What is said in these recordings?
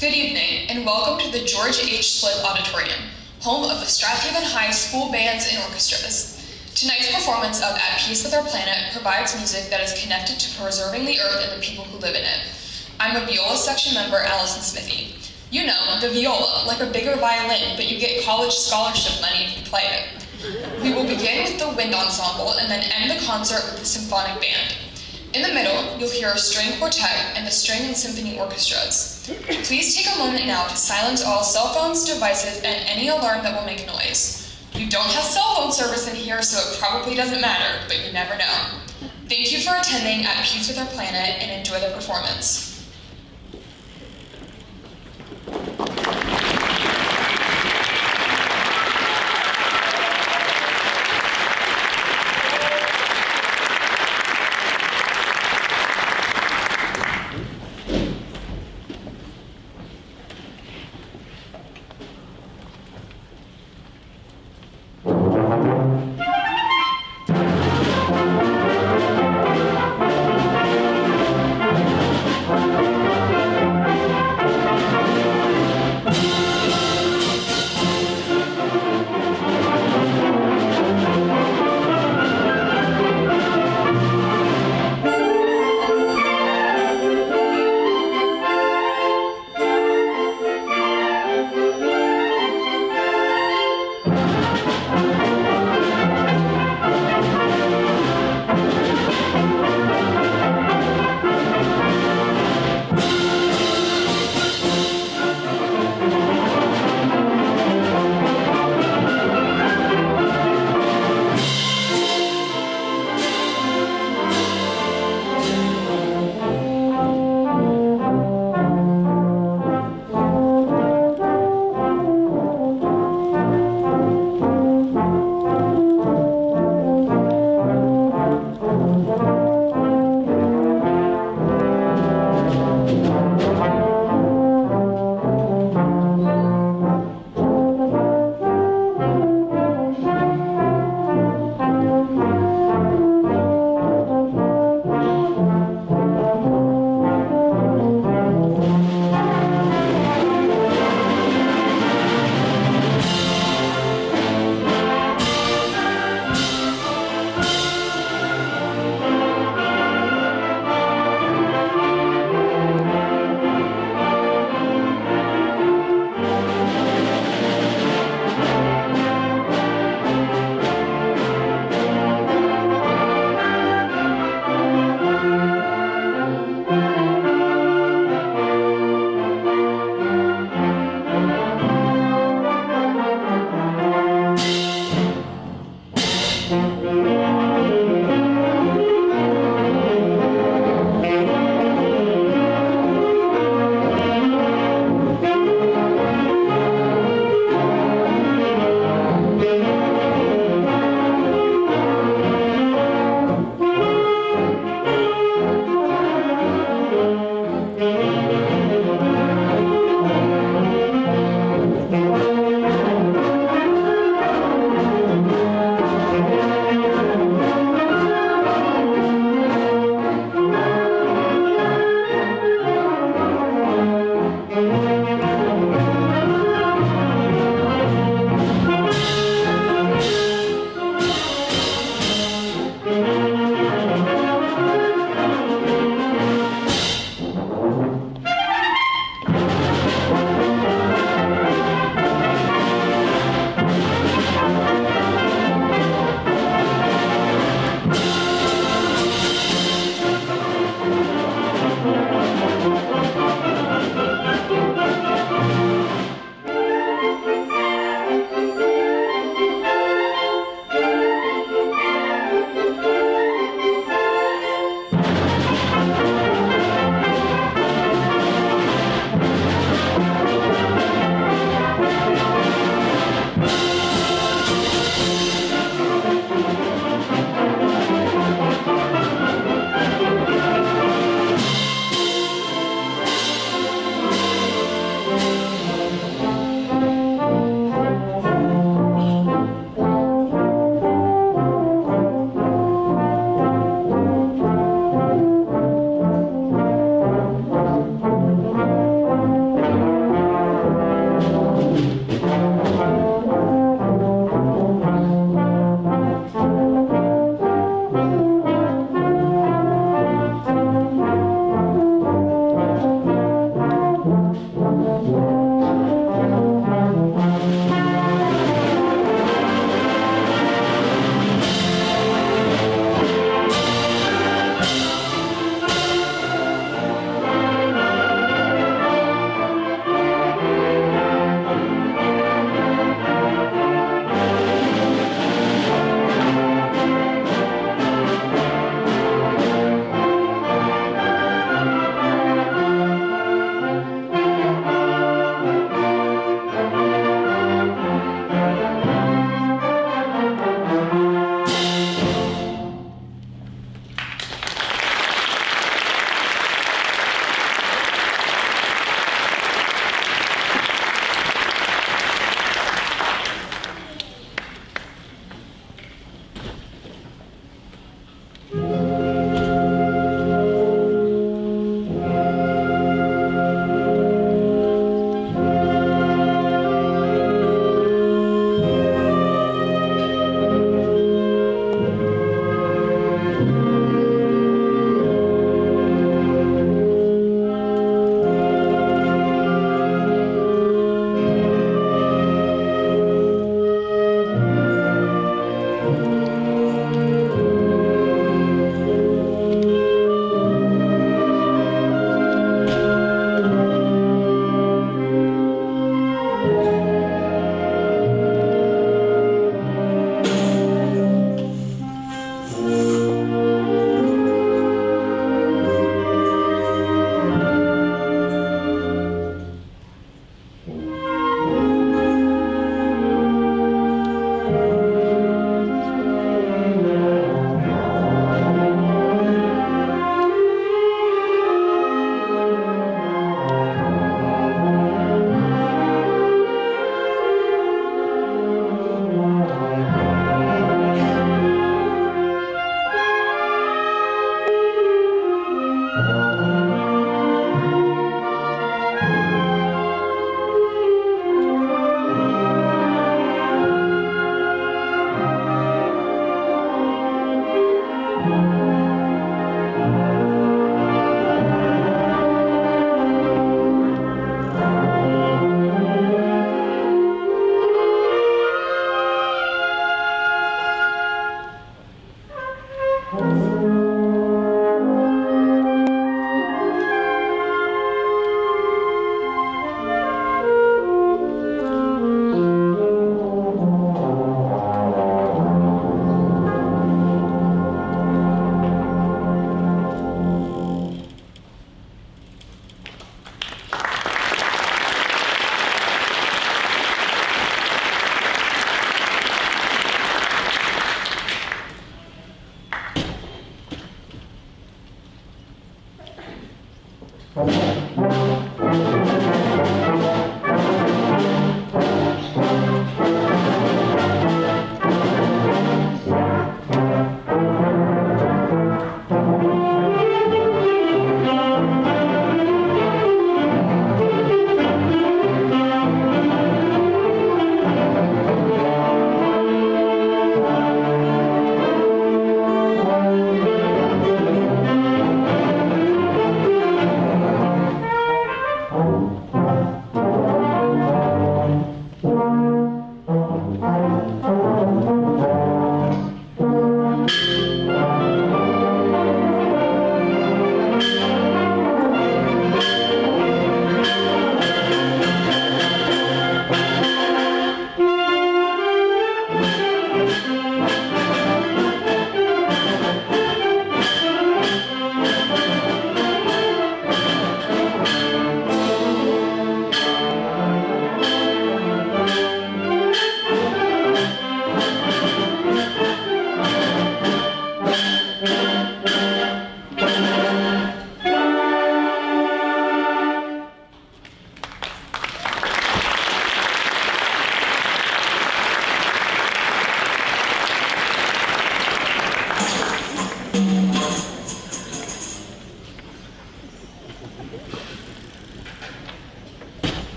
Good evening, and welcome to the George H. Slick Auditorium, home of the Strathaven High School Bands and Orchestras. Tonight's performance of At Peace with Our Planet provides music that is connected to preserving the earth and the people who live in it. I'm a viola section member, Allison Smithy. You know, the viola, like a bigger violin, but you get college scholarship money if you play it. We will begin with the wind ensemble and then end the concert with the symphonic band. In the middle, you'll hear a string quartet and the string and symphony orchestras. Please take a moment now to silence all cell phones, devices, and any alarm that will make noise. You don't have cell phone service in here, so it probably doesn't matter, but you never know. Thank you for attending At Peace with Our Planet, and enjoy the performance.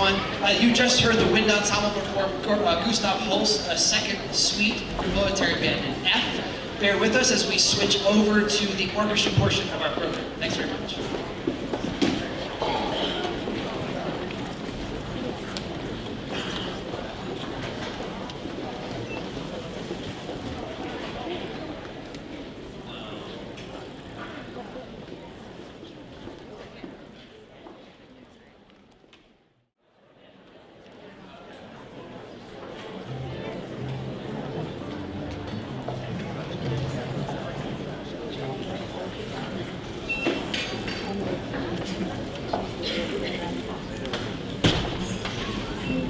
everyone. You just heard the wind ensemble perform Gustav Holst's second suite for military band in F. Bear with us as we switch over to the orchestra portion of our program. Thanks very much.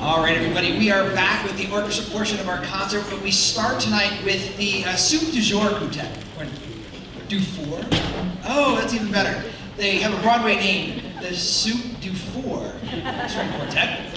All right, everybody, we are back with the orchestra portion of our concert, but we start tonight with the Soup du Jour Quartet. Du Four? Oh, that's even better. They have a Broadway name, the Soup du Four String Quartet.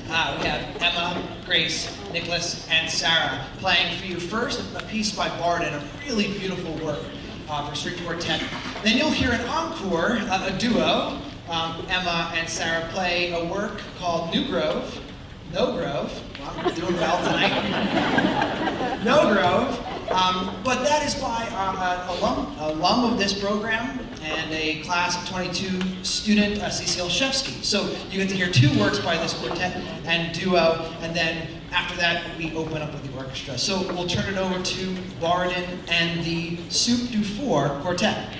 We have Emma, Grace, Nicholas, and Sarah playing for you first a piece by Bardin, a really beautiful work for string quartet. Then you'll hear an encore, a duo. Emma and Sarah play a work called No Grove. Well, I'm doing well tonight. No Grove, but that is by an alum of this program and a class of 22 student, Cecile Shevsky. So you get to hear two works by this quartet and duo, and then after that we open up with the orchestra. So we'll turn it over to Bardin and the Soup du Four Quartet.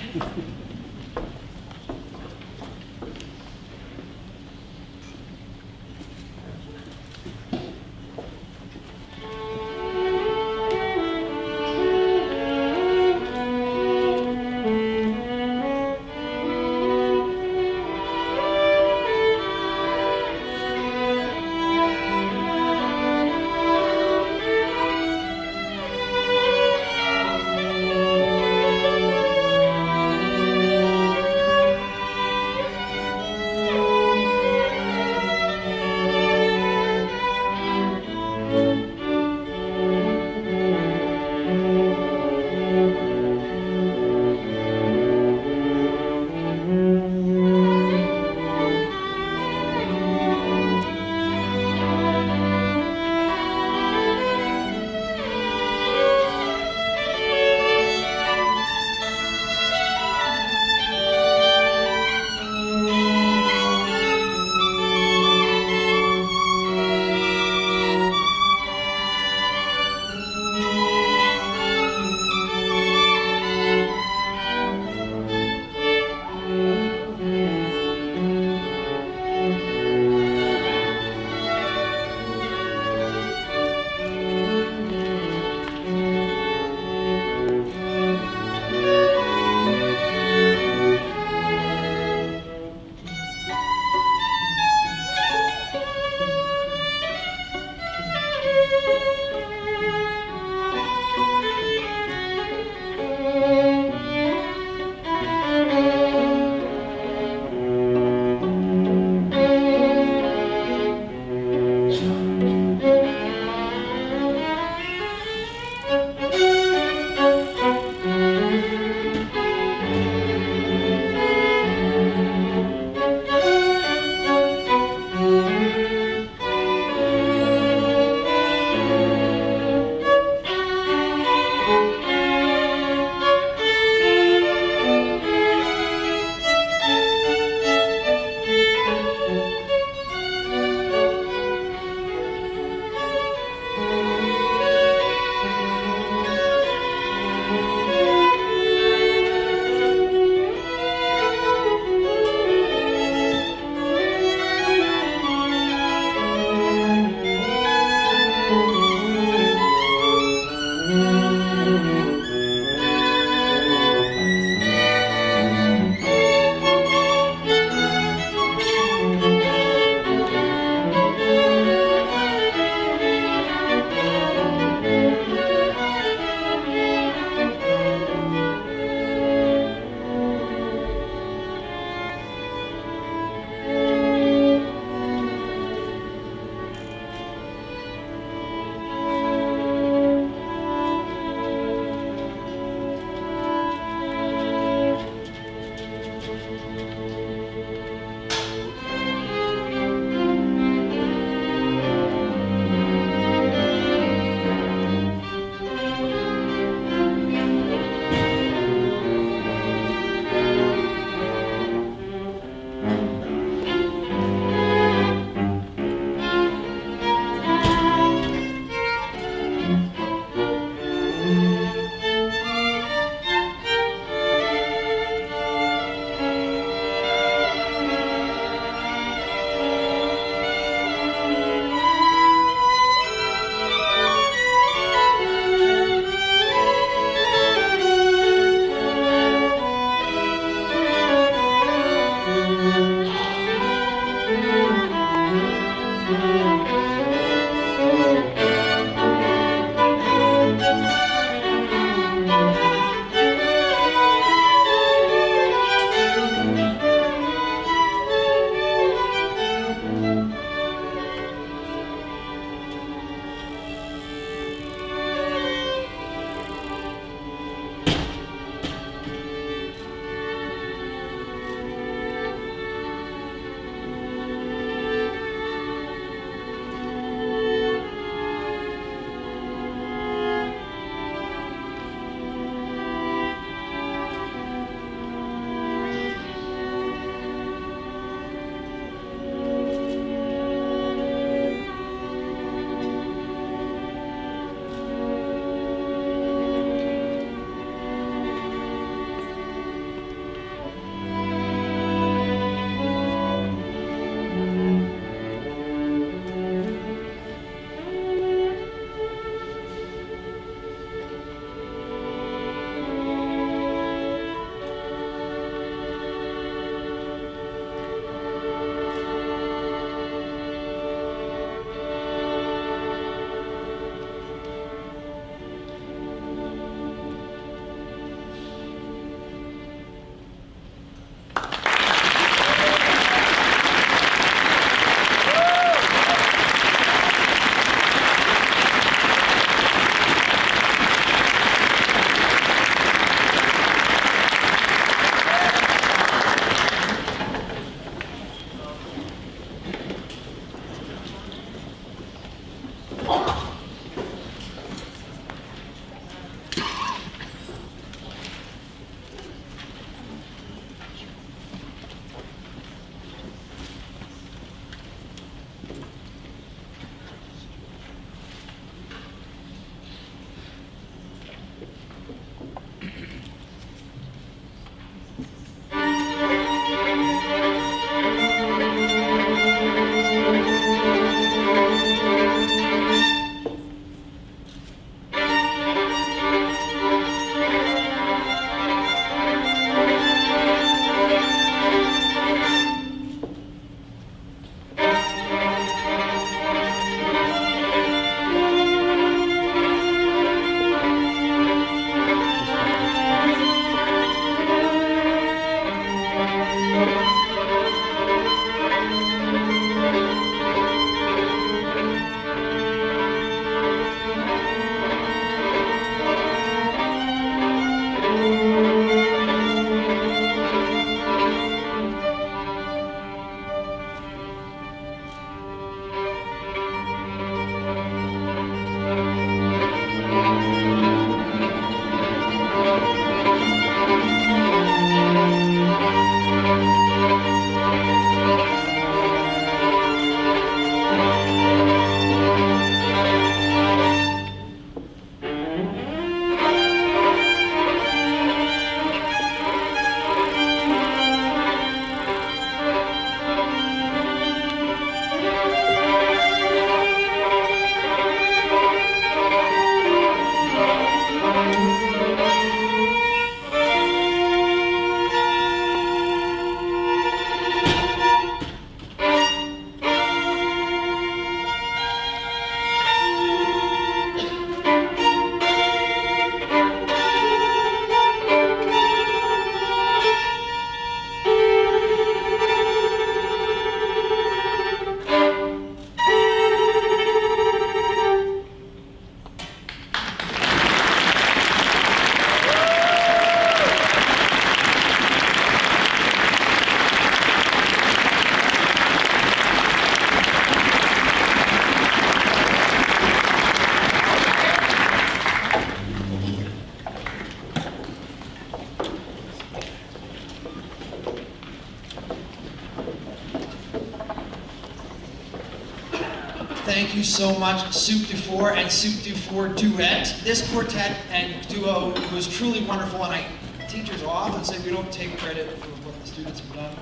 you so much, Soup du Four and Soup du Four Duet. This quartet and duo was truly wonderful, and teachers will often say we don't take credit for what the students have done.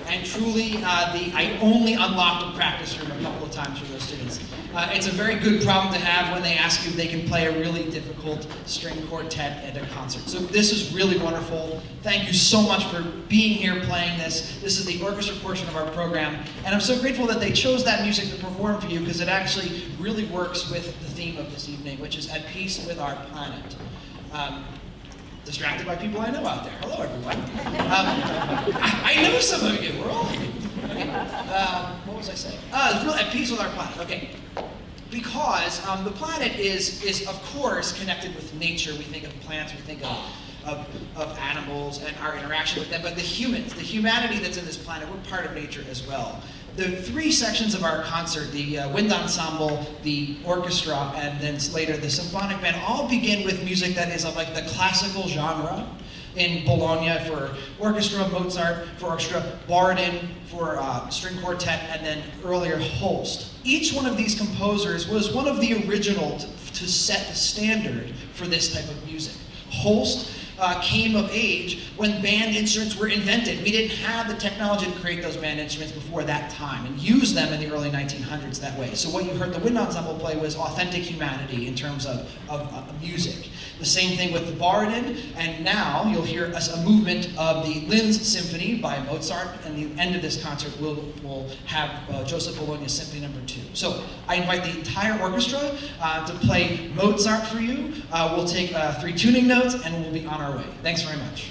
And truly, I only unlocked the practice room a couple of times for those students. It's a very good problem to have when they ask you if they can play a really difficult string quartet at a concert. So this is really wonderful. Thank you so much for being here playing this. This is the orchestra portion of our program. And I'm so grateful that they chose that music to perform for you because it actually really works with the theme of this evening, which is At Peace with Our Planet. Distracted by people I know out there. Hello, everyone. I know some of you. We're all here. Okay. What was I saying? It's really At Peace with Our Planet. Okay. Because the planet is of course connected with nature. We think of plants. We think of animals and our interaction with them. But the humans, the humanity that's in this planet, we're part of nature as well. The three sections of our concert, the wind ensemble, the orchestra, and then later the symphonic band, all begin with music that is of like the classical genre. In Bologna for orchestra, Mozart for orchestra, Bardin for string quartet, and then earlier Holst. Each one of these composers was one of the original to set the standard for this type of music. Holst came of age when band instruments were invented. We didn't have the technology to create those band instruments before that time and use them in the early 1900s that way. So what you heard the wind ensemble play was authentic humanity in terms of music. The same thing with the Bardin, and now you'll hear a movement of the Linz Symphony by Mozart, and the end of this concert will have Joseph Bologna's Symphony No. 2. So I invite the entire orchestra to play Mozart for you. We'll take 3 tuning notes, and we'll be on our way. Thanks very much.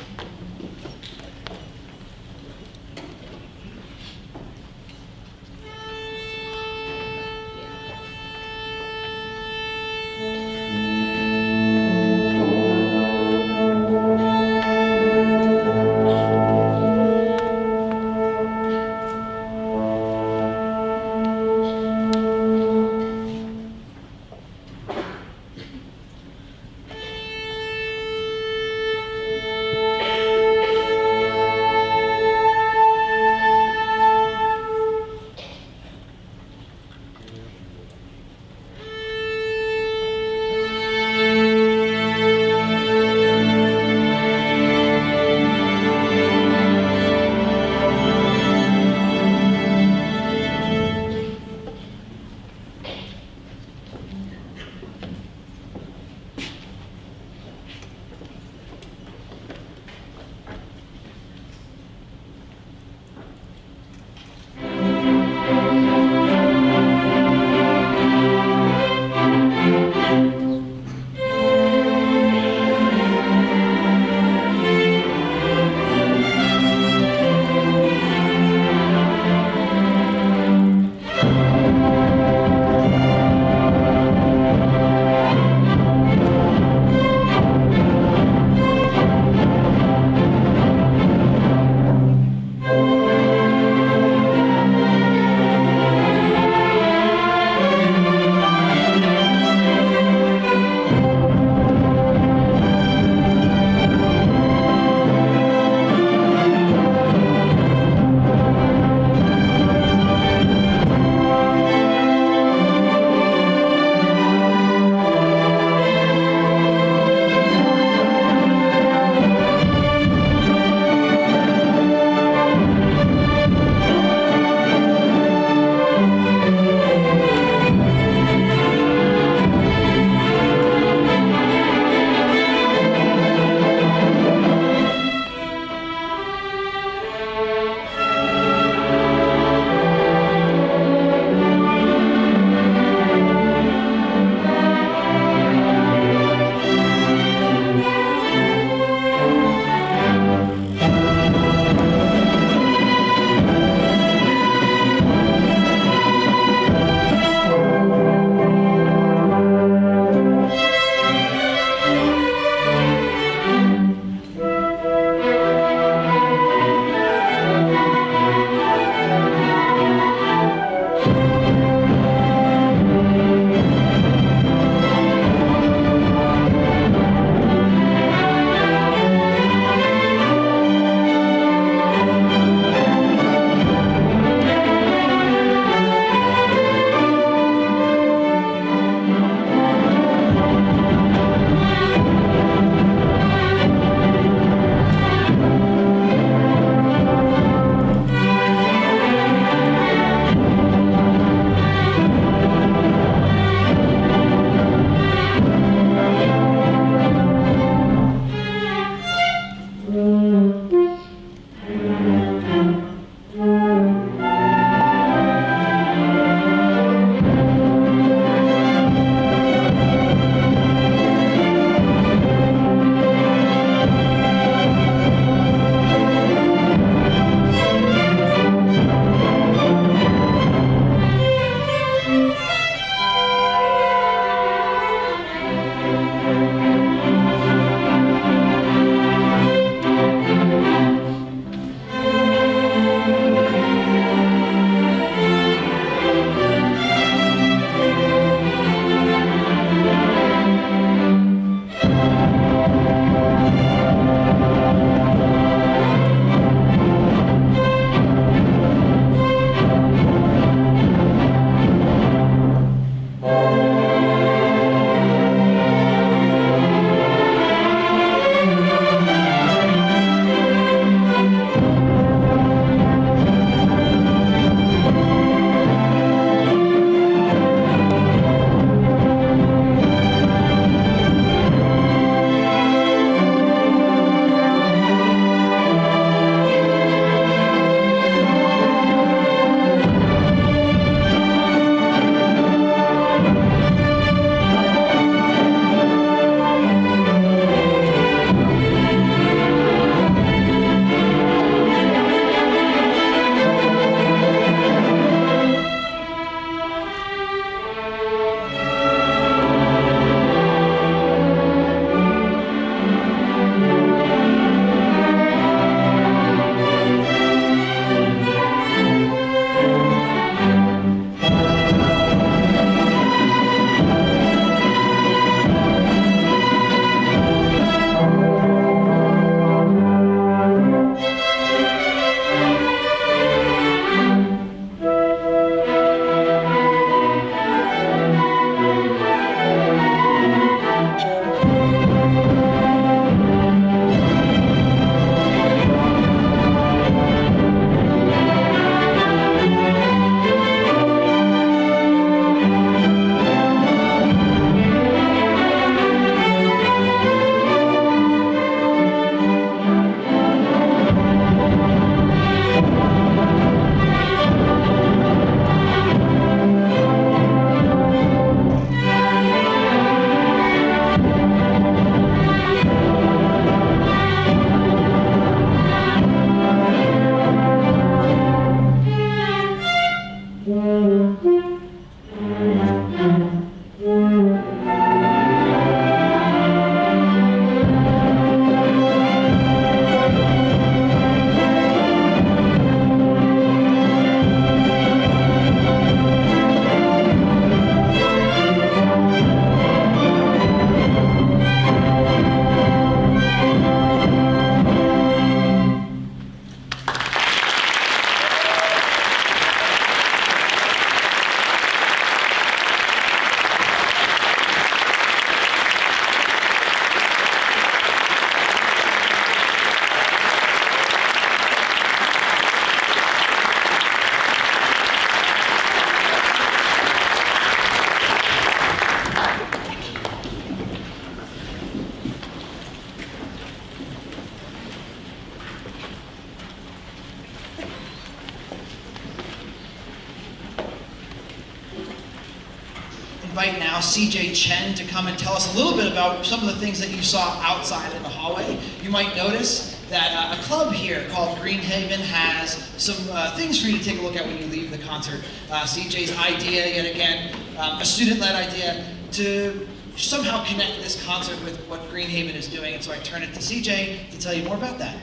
invite now CJ Chen to come and tell us a little bit about some of the things that you saw outside in the hallway. You might notice that a club here called Green Haven has some things for you to take a look at when you leave the concert. CJ's idea, yet again, a student-led idea to somehow connect this concert with what Green Haven is doing, and so I turn it to CJ to tell you more about that.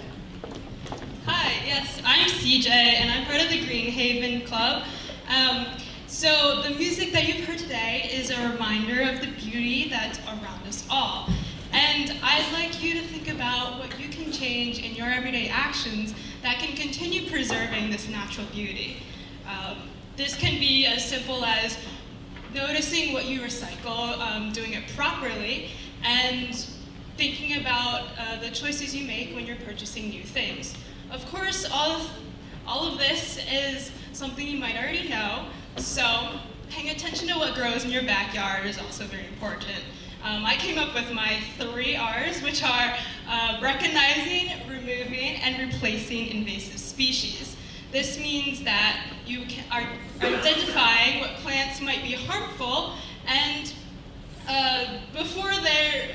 Hi, yes, I'm CJ, and I'm part of the Green Haven Club. So the music that you've heard today is a reminder of the beauty that's around us all. And I'd like you to think about what you can change in your everyday actions that can continue preserving this natural beauty. This can be as simple as noticing what you recycle, doing it properly, and thinking about the choices you make when you're purchasing new things. Of course, all of this is something you might already know, so paying attention to what grows in your backyard is also very important. I came up with my 3 R's, which are recognizing, removing, and replacing invasive species. This means that you are identifying what plants might be harmful, and before they're,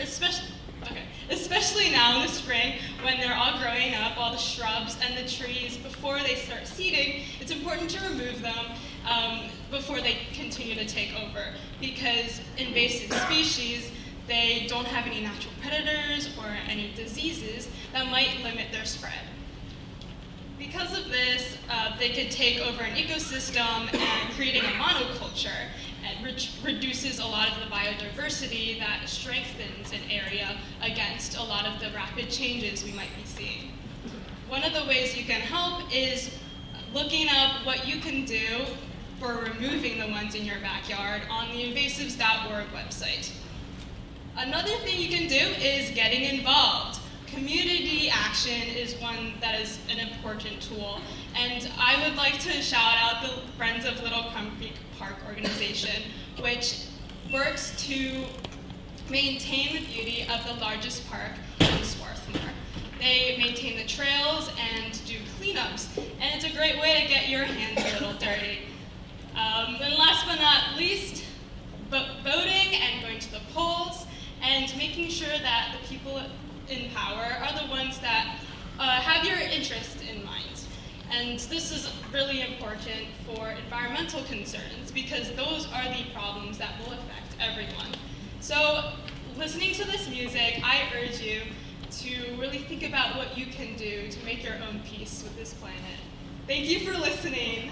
especially now in the spring, when they're all growing up, all the shrubs and the trees, before they start seeding, it's important to remove them before they continue to take over, because invasive species, they don't have any natural predators or any diseases that might limit their spread. Because of this, they could take over an ecosystem and creating a monoculture, which reduces a lot of the biodiversity that strengthens an area against a lot of the rapid changes we might be seeing. One of the ways you can help is looking up what you can do for removing the ones in your backyard on the invasives.org website. Another thing you can do is getting involved. Community action is one that is an important tool, and I would like to shout out the Friends of Little Creek Park organization, which works to maintain the beauty of the largest park in Swarthmore. They maintain the trails and do cleanups, and it's a great way to get your hands a little dirty. And last but not least, voting and going to the polls and making sure that the people in power are the ones that have your interest in mind. And this is really important for environmental concerns, because those are the problems that will affect everyone. So listening to this music, I urge you to really think about what you can do to make your own peace with this planet. Thank you for listening.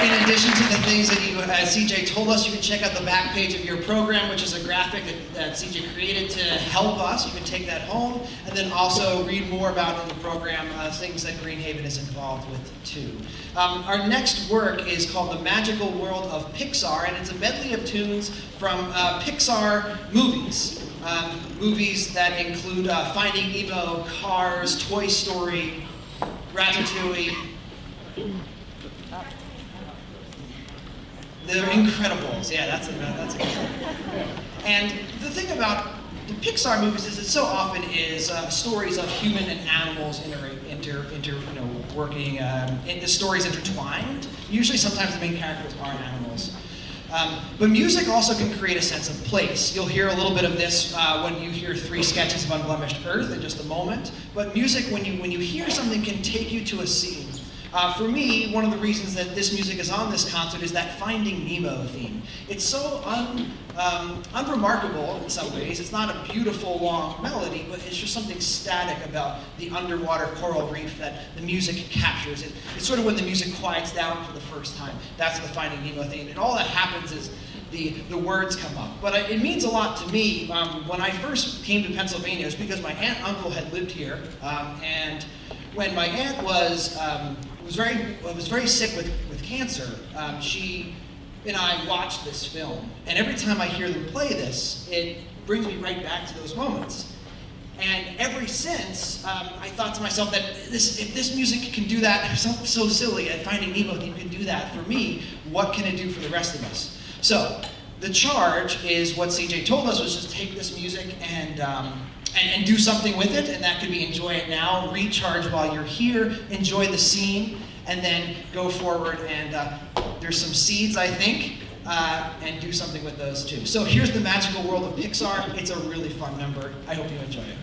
In addition to the things that you, as CJ told us, you can check out the back page of your program, which is a graphic that CJ created to help us. You can take that home, and then also read more about in the program things that Green Haven is involved with too. Our next work is called The Magical World of Pixar, and it's a medley of tunes from Pixar movies. Movies that include Finding Nemo, Cars, Toy Story, Ratatouille. They're Incredibles. Yeah, that's it. And the thing about the Pixar movies is it so often is stories of human and animals working, and the stories intertwined. Usually, sometimes the main characters are animals. But music also can create a sense of place. You'll hear a little bit of this when you hear 3 sketches of Unblemished Earth in just a moment. But music, when you hear something, can take you to a scene. For me, one of the reasons that this music is on this concert is that Finding Nemo theme. It's so unremarkable in some ways. It's not a beautiful, long melody, but it's just something static about the underwater coral reef that the music captures. It's sort of when the music quiets down for the first time. That's the Finding Nemo theme. And all that happens is the words come up. But it means a lot to me. When I first came to Pennsylvania, it was because my aunt and uncle had lived here. And when my aunt was very sick with cancer, she and I watched this film, and every time I hear them play this, it brings me right back to those moments. And ever since, I thought to myself that if this music can do that, so silly, and Finding Nemo can do that for me, what can it do for the rest of us? So, the charge is what CJ told us, was just take this music and do something with it, and that could be enjoy it now, recharge while you're here, enjoy the scene, and then go forward and there's some seeds, I think, and do something with those too. So here's the magical world of Pixar. It's a really fun number. I hope you enjoy it.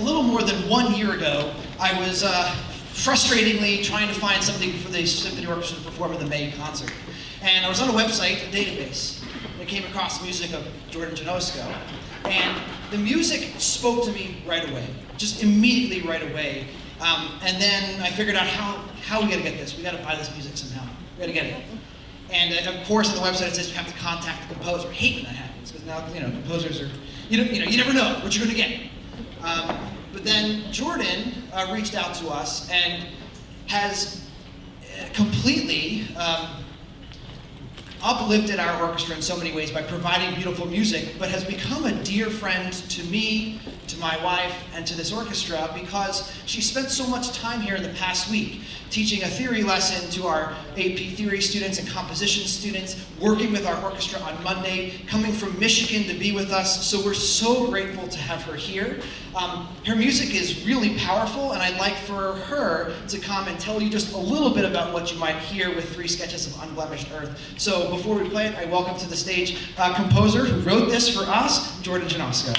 little more than 1 year ago, I was frustratingly trying to find something for the symphony orchestra to perform in the May concert. And I was on a website, a database, and I came across the music of Jordan Janosco. And the music spoke to me right away, just immediately right away. And then I figured out how we gotta get this. We gotta buy this music somehow. We gotta get it. And of course on the website it says you have to contact the composer. I hate when that happens, because now, composers are, you never know what you're gonna get. But then Jordan reached out to us and has completely uplifted our orchestra in so many ways by providing beautiful music, but has become a dear friend to me, to my wife, and to this orchestra because she spent so much time here in the past week teaching a theory lesson to our AP theory students and composition students, working with our orchestra on Monday, coming from Michigan to be with us, so we're so grateful to have her here. Her music is really powerful, and I'd like for her to come and tell you just a little bit about what you might hear with 3 sketches of Unblemished Earth. So before we play it, I welcome to the stage a composer who wrote this for us, Jordan Janosco.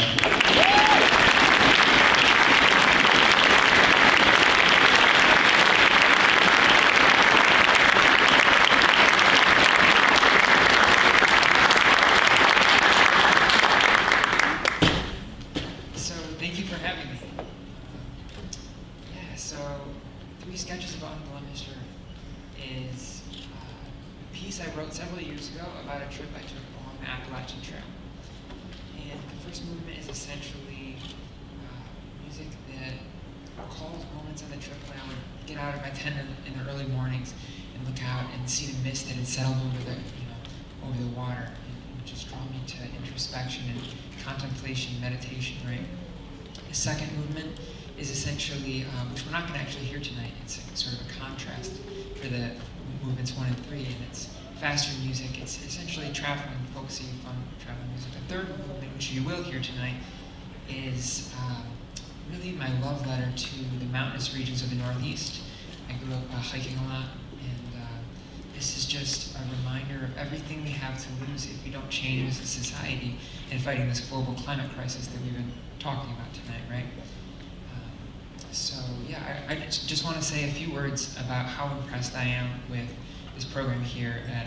I wrote several years ago about a trip I took along the Appalachian Trail. And the first movement is essentially music that recalls moments on the trip when I would get out of my tent in the early mornings and look out and see the mist that had settled over the water, and just draw me to introspection and contemplation, meditation, right? The second movement is essentially, which we're not going to actually hear tonight, it's sort of a contrast for the movements 1 and 3, and it's faster music. It's essentially traveling, focusing on traveling music. The third movement, which you will hear tonight, is really my love letter to the mountainous regions of the Northeast. I grew up hiking a lot, and this is just a reminder of everything we have to lose if we don't change as a society in fighting this global climate crisis that we've been talking about tonight, right? So yeah, I just want to say a few words about how impressed I am with this program here at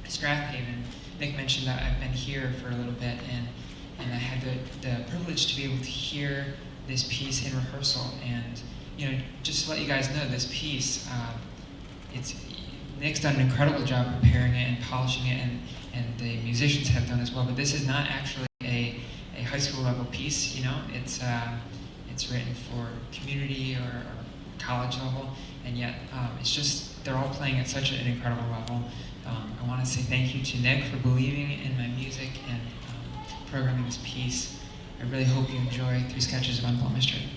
Strathaven. Nick mentioned that I've been here for a little bit, and I had the privilege to be able to hear this piece in rehearsal. And just to let you guys know, this piece, Nick's done an incredible job preparing it and polishing it, and the musicians have done as well. But this is not actually a high school level piece. It's written for community or college level, and yet it's just they're all playing at such an incredible level. I want to say thank you to Nick for believing in my music and programming this piece. I really hope you enjoy 3 sketches of Unblemished Earth.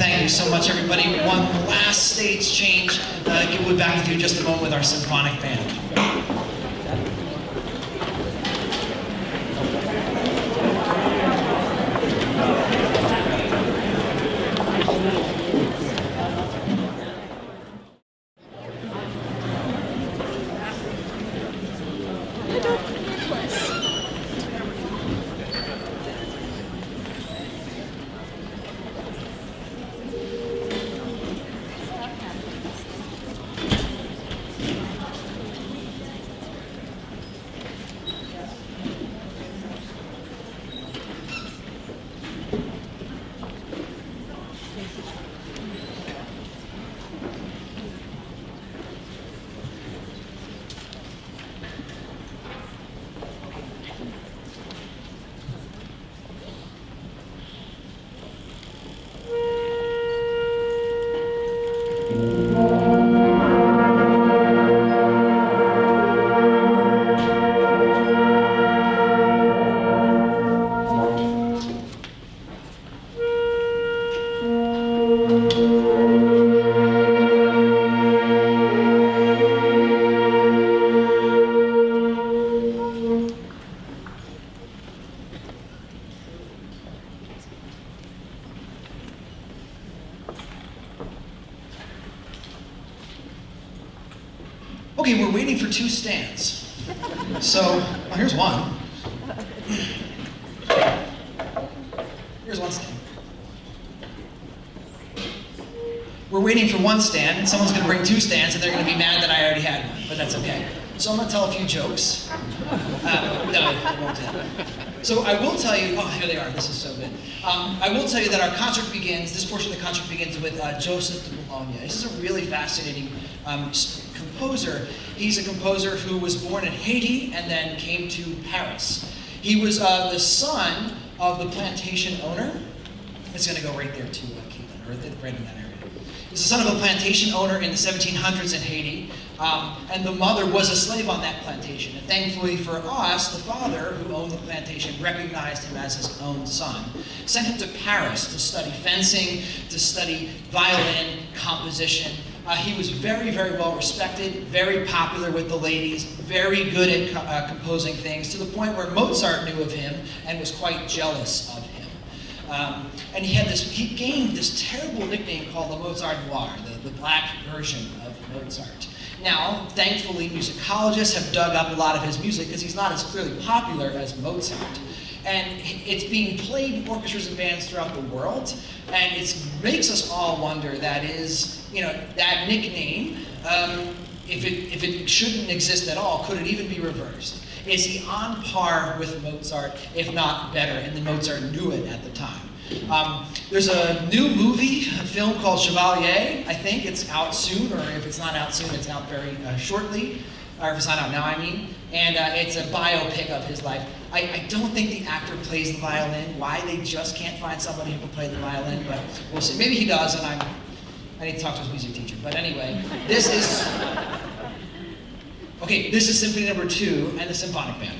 Thank you so much, everybody. One last stage change. We'll be back with you in just a moment with our symphonic band. Okay, we're waiting for two stands. So, well, here's one. Here's one stand. We're waiting for one stand, and someone's going to bring two stands, and they're going to be mad that I already had one, but that's okay. So I'm going to tell a few jokes. No, I won't tell. So I will tell you, oh, here they are, this is so good. I will tell you that our concert begins, this portion of the concert begins with Joseph de Bologna. This is a really fascinating composer. He's a composer who was born in Haiti and then came to Paris. He was the son of the plantation owner. It's going to go right there to Cleveland, or right in that area. He was the son of a plantation owner in the 1700s in Haiti, and the mother was a slave on that plantation. And thankfully for us, the father, who owned the plantation, recognized him as his own son. Sent him to Paris to study fencing, to study violin, composition. He was very, very well respected, very popular with the ladies, very good at composing things, to the point where Mozart knew of him and was quite jealous of him. And he gained this terrible nickname called the Mozart Noir, the black version of Mozart. Now, thankfully, musicologists have dug up a lot of his music because he's not as clearly popular as Mozart. And it's being played in orchestras and bands throughout the world, and it makes us all wonder, that is, you know, that nickname, if it shouldn't exist at all, could it even be reversed? Is he on par with Mozart, if not better, and then Mozart knew it at the time? There's a new movie, a film called Chevalier. I think it's out soon, or if it's not out soon, it's out very shortly. Or if it's not out now, I mean. And it's a biopic of his life. I don't think the actor plays the violin. Why they just can't find somebody who can play the violin, but we'll see. Maybe he does, and I need to talk to his music teacher. But anyway, this is Symphony Number 2 and the Symphonic Band.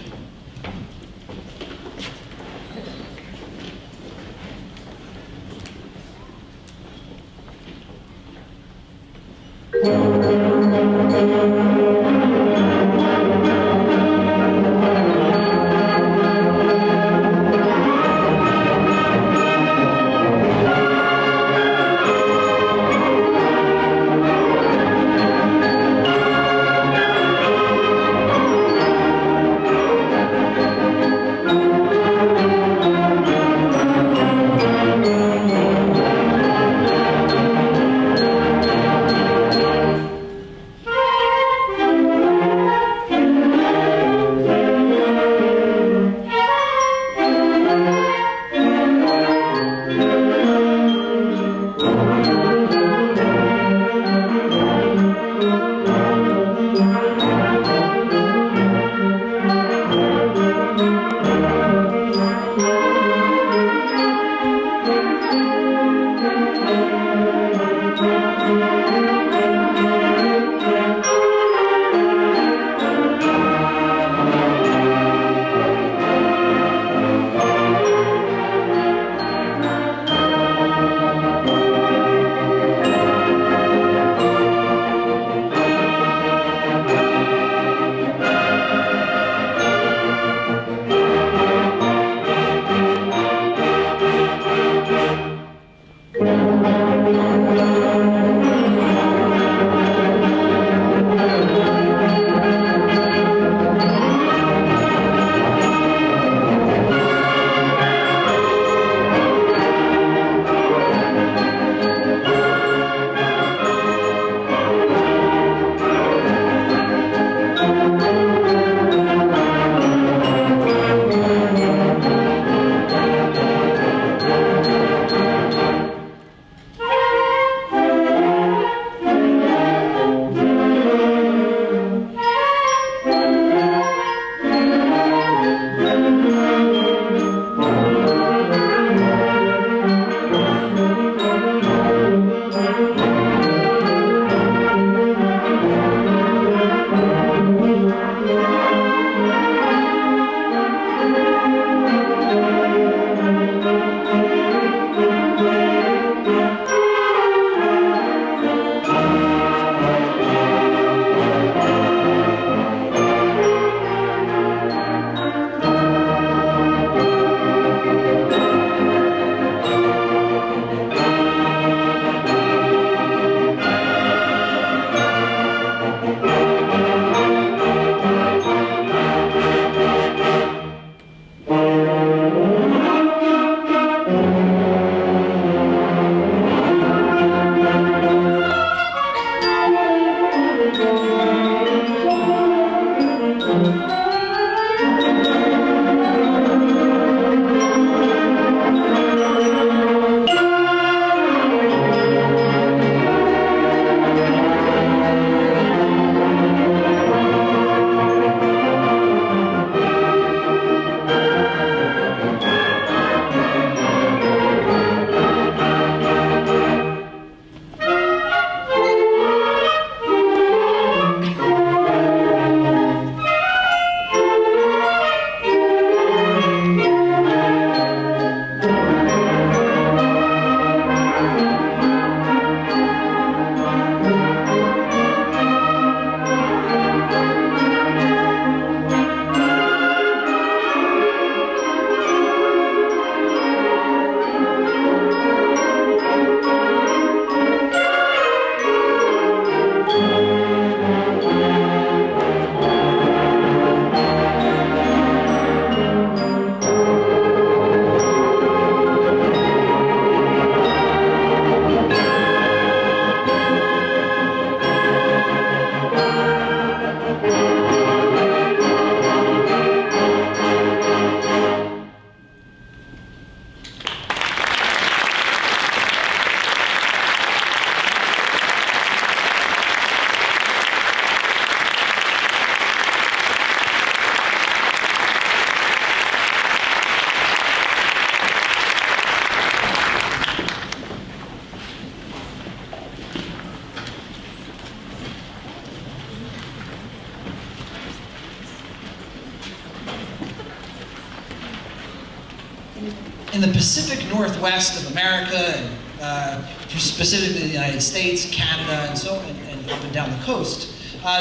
in the Pacific Northwest of America, and specifically the United States, Canada, and up and down the coast,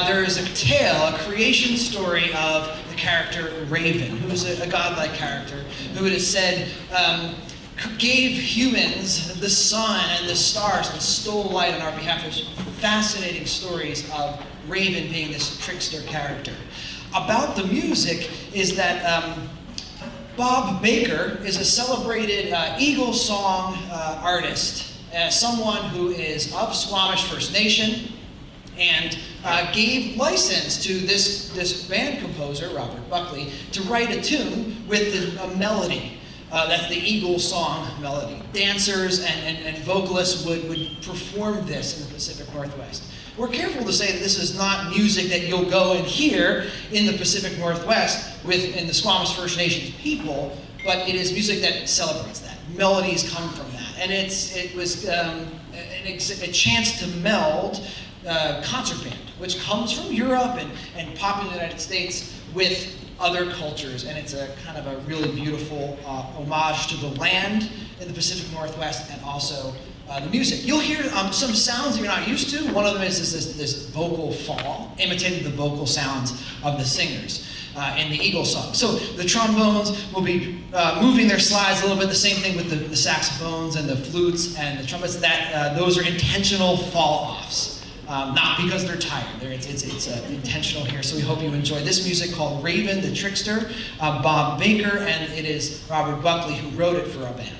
there is a tale, a creation story of the character Raven, who is a godlike character, who it is said gave humans the sun and the stars and stole light on our behalf. There's fascinating stories of Raven being this trickster character. About the music is that Bob Baker is a celebrated Eagle song artist, someone who is of Squamish First Nation, and gave license to this band composer, Robert Buckley, to write a tune with a melody. That's the Eagle song melody. Dancers and vocalists would perform this in the Pacific Northwest. We're careful to say that this is not music that you'll go and hear in the Pacific Northwest in the Squamish First Nations people, but it is music that celebrates that. Melodies come from that. And it was a chance to meld concert band, which comes from Europe and popular in the United States with other cultures, and it's a kind of a really beautiful homage to the land in the Pacific Northwest and also the music. You'll hear some sounds you're not used to. One of them is this vocal fall, imitating the vocal sounds of the singers in the Eagle song. So the trombones will be moving their slides a little bit, the same thing with the saxophones and the flutes and the trumpets. Those are intentional fall-offs. Not because they're tired. It's intentional here, so we hope you enjoy this music called Raven the Trickster, Bob Baker, and it is Robert Buckley who wrote it for our band.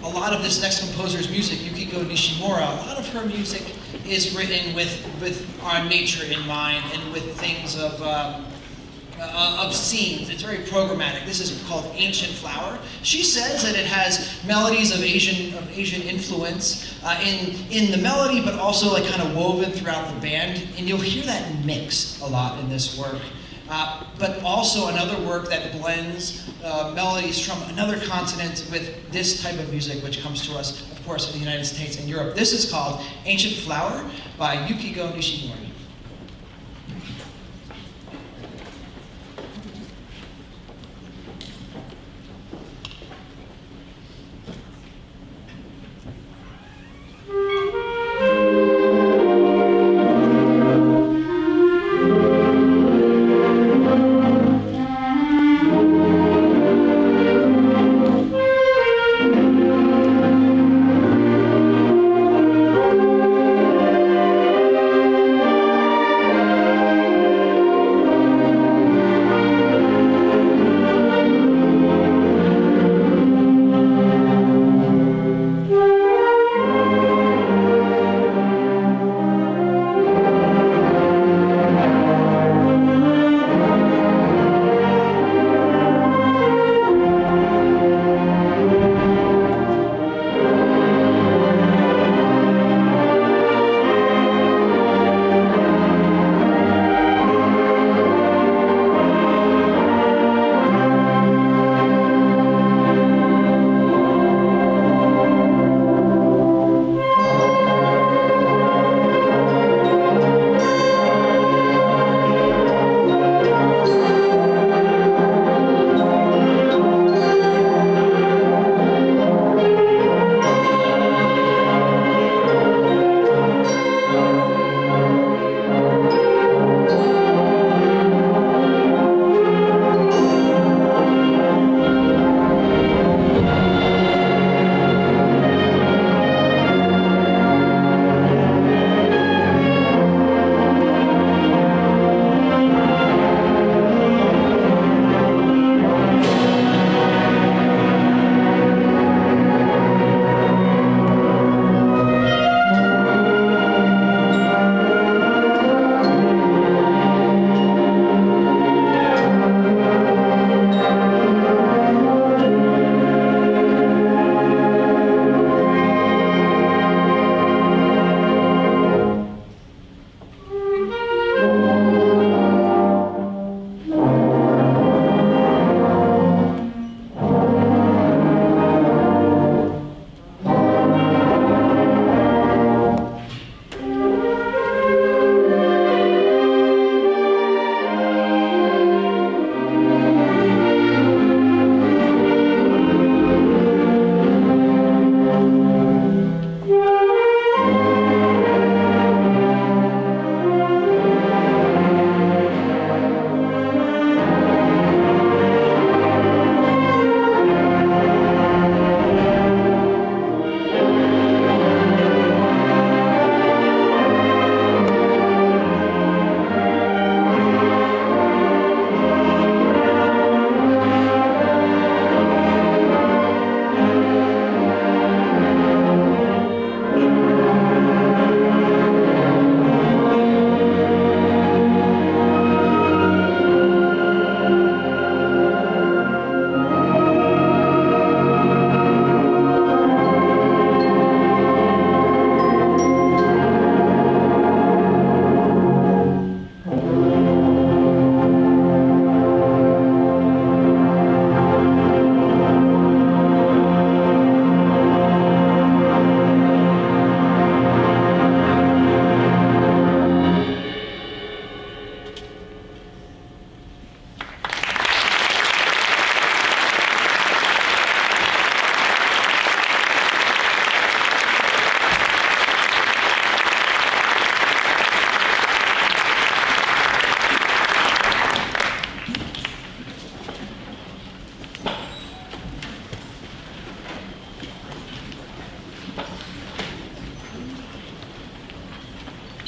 a lot of this next composer's music, Yukiko Nishimura, a lot of her music is written with our nature in mind and with things of scenes. It's very programmatic. This is called Ancient Flower. She says that it has melodies of Asian influence in the melody, but also like kind of woven throughout the band. And you'll hear that mixed a lot in this work. But also another work that blends melodies from another continent with this type of music, which comes to us, of course, in the United States and Europe. This is called Ancient Flower by Yukiko Nishimura.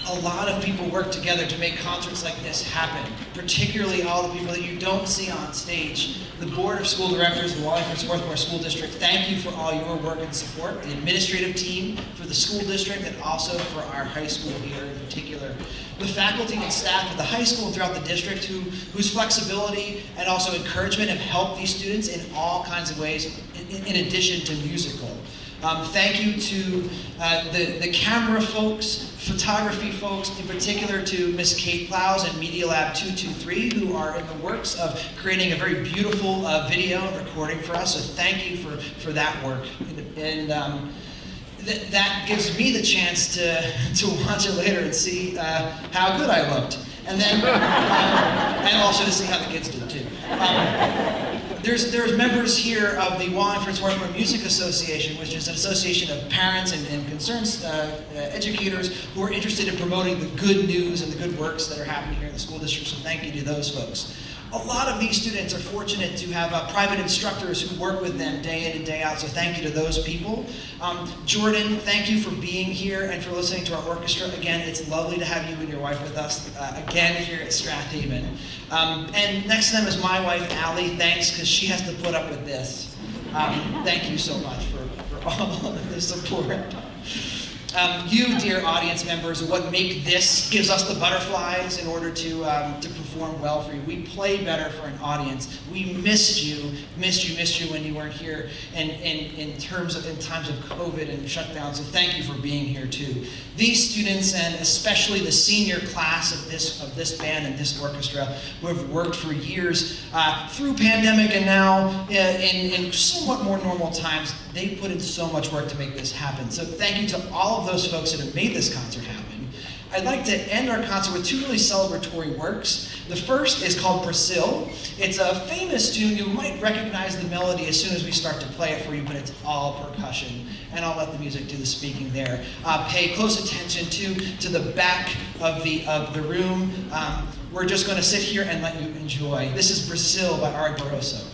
a lot of people work together to make concerts like this happen, particularly all the people that you don't see on stage. The Board of School Directors of the Wallingford-Swarthmore School District, thank you for all your work and support. The administrative team for the school district and also for our high school here in particular. The faculty and staff of the high school and throughout the district whose flexibility and also encouragement have helped these students in all kinds of ways, in addition to musical. Thank you to the camera folks, photography folks, in particular to Miss Kate Plows and Media Lab 223, who are in the works of creating a very beautiful video recording for us. So thank you for that work. And that gives me the chance to watch it later and see how good I looked. And then, and also to see how the kids did too. There's members here of the Wallingford-Swarthmore Music Association, which is an association of parents and concerned educators who are interested in promoting the good news and the good works that are happening here in the school district, so thank you to those folks. A lot of these students are fortunate to have private instructors who work with them day in and day out, so thank you to those people. Jordan, thank you for being here and for listening to our orchestra. Again, it's lovely to have you and your wife with us again here at Strathaven. And next to them is my wife, Allie. Thanks, because she has to put up with this. Thank you so much for all of the support. You, dear audience members, what make this gives us the butterflies in order to perform well for you. We play better for an audience. We missed you when you weren't here, and in times of COVID and shutdown. So thank you for being here too. These students, and especially the senior class of this band and this orchestra, who have worked for years through pandemic and now in somewhat more normal times, they put in so much work to make this happen. So thank you to all of those folks that have made this concert happen. I'd like to end our concert with two really celebratory works. The first is called Brazil. It's a famous tune. You might recognize the melody as soon as we start to play it for you, but it's all percussion. And I'll let the music do the speaking there. Pay close attention to the back of the room. We're just going to sit here and let you enjoy. This is Brazil by Ari Barroso.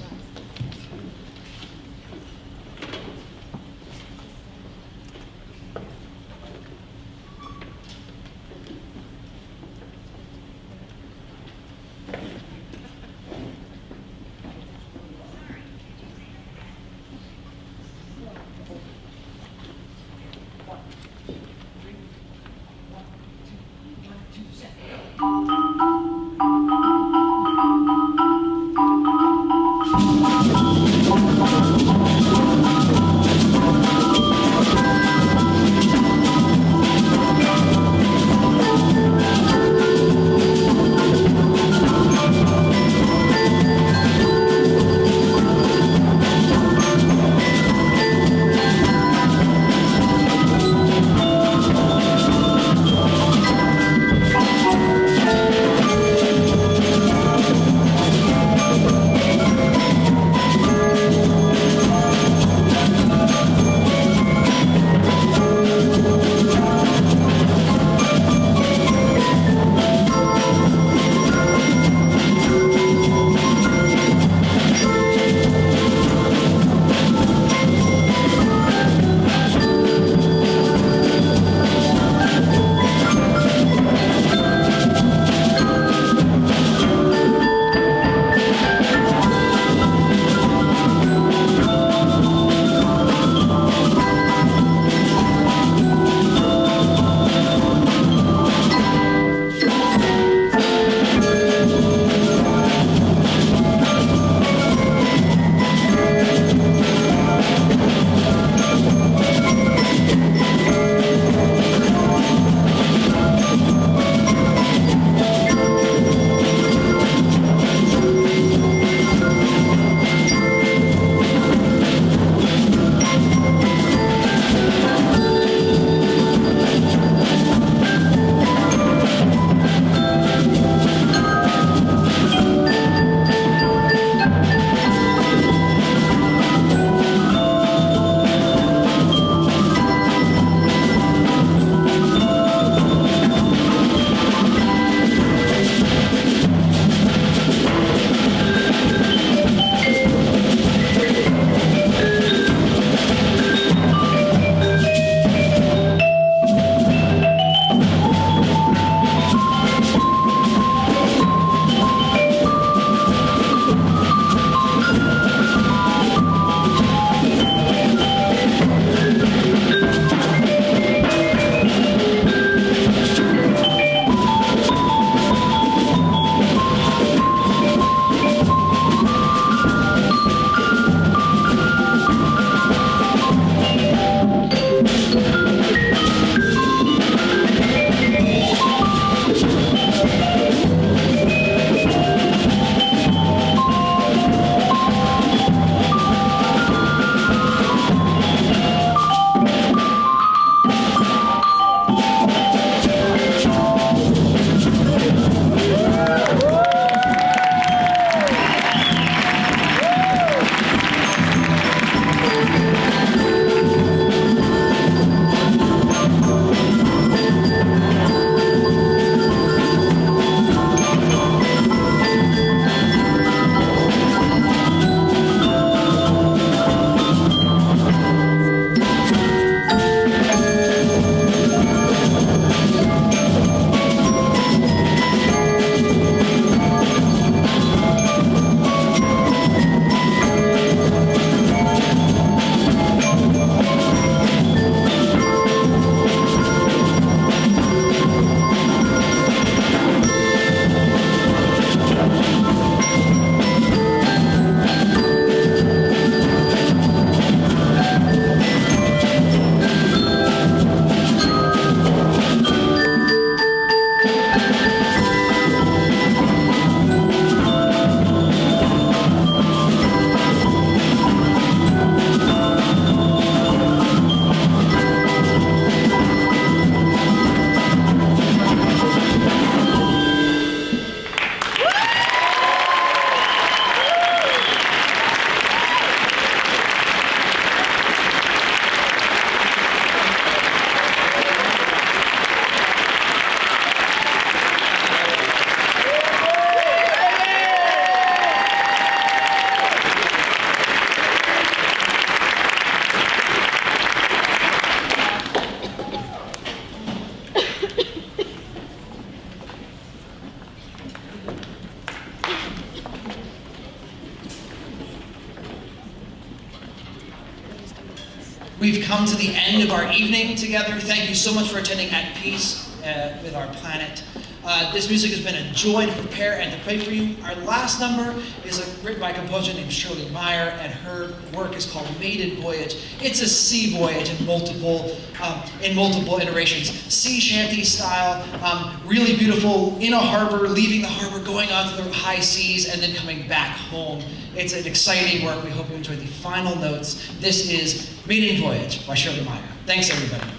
We've come to the end of our evening together. Thank you so much for attending At Peace with Our Planet. This music has been a joy to prepare and to play for you. Our last number is written by a composer named Shirley Meyer, and her work is called Maiden Voyage. It's a sea voyage in multiple iterations. Sea shanty style, really beautiful, in a harbor, leaving the harbor, going on to the high seas, and then coming back home. It's an exciting work. We hope you enjoy the final notes. This is Maiden Voyage by Shirley Meyer. Thanks, everybody.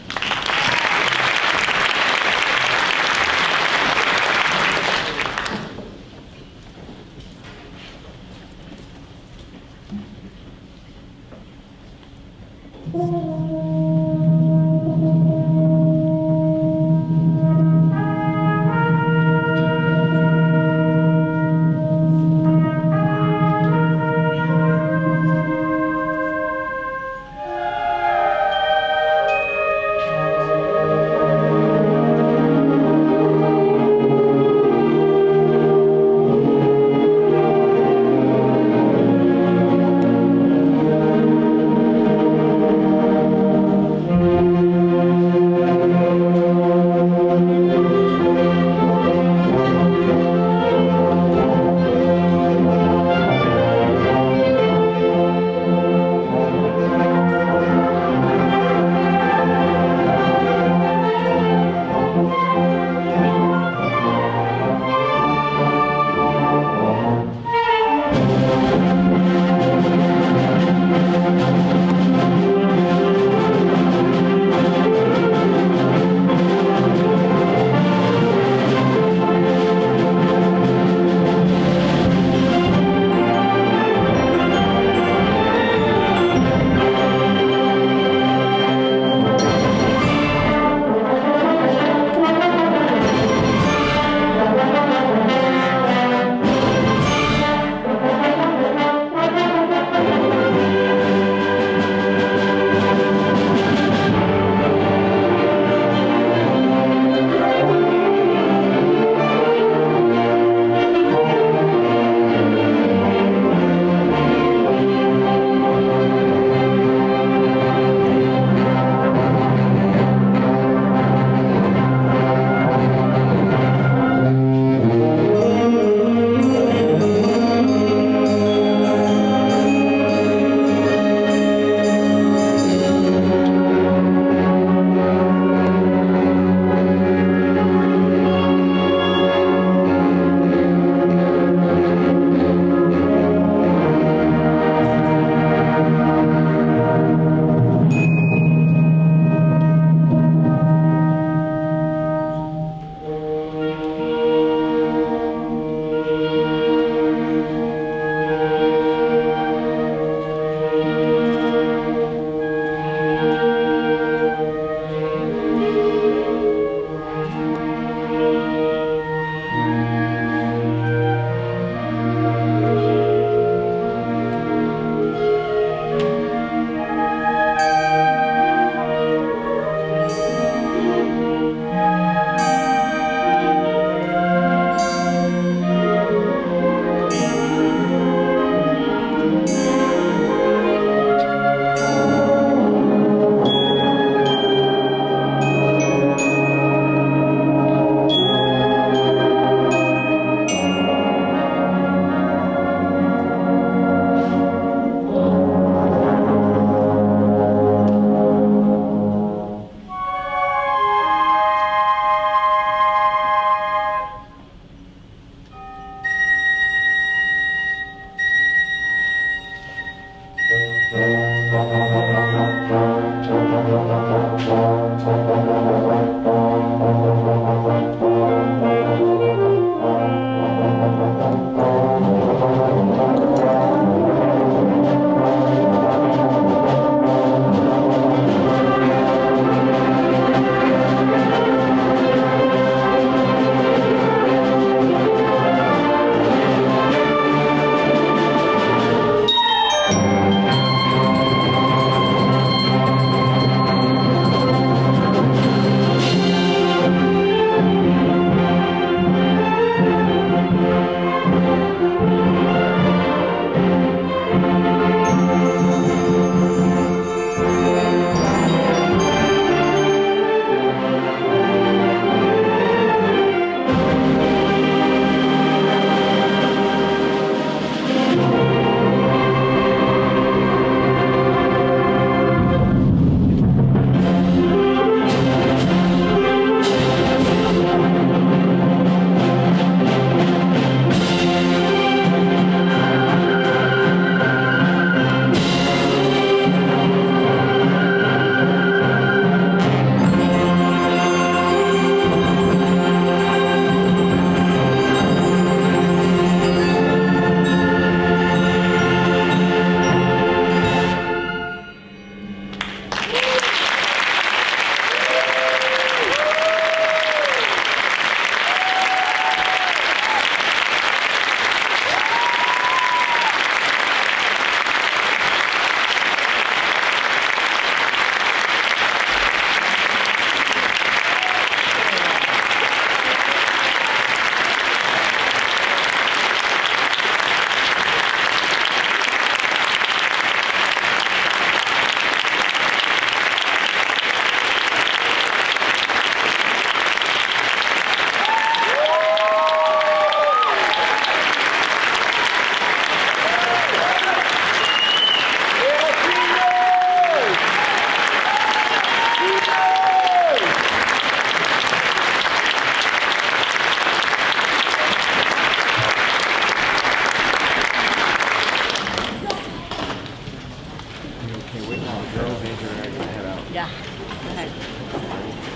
Yeah. Go ahead.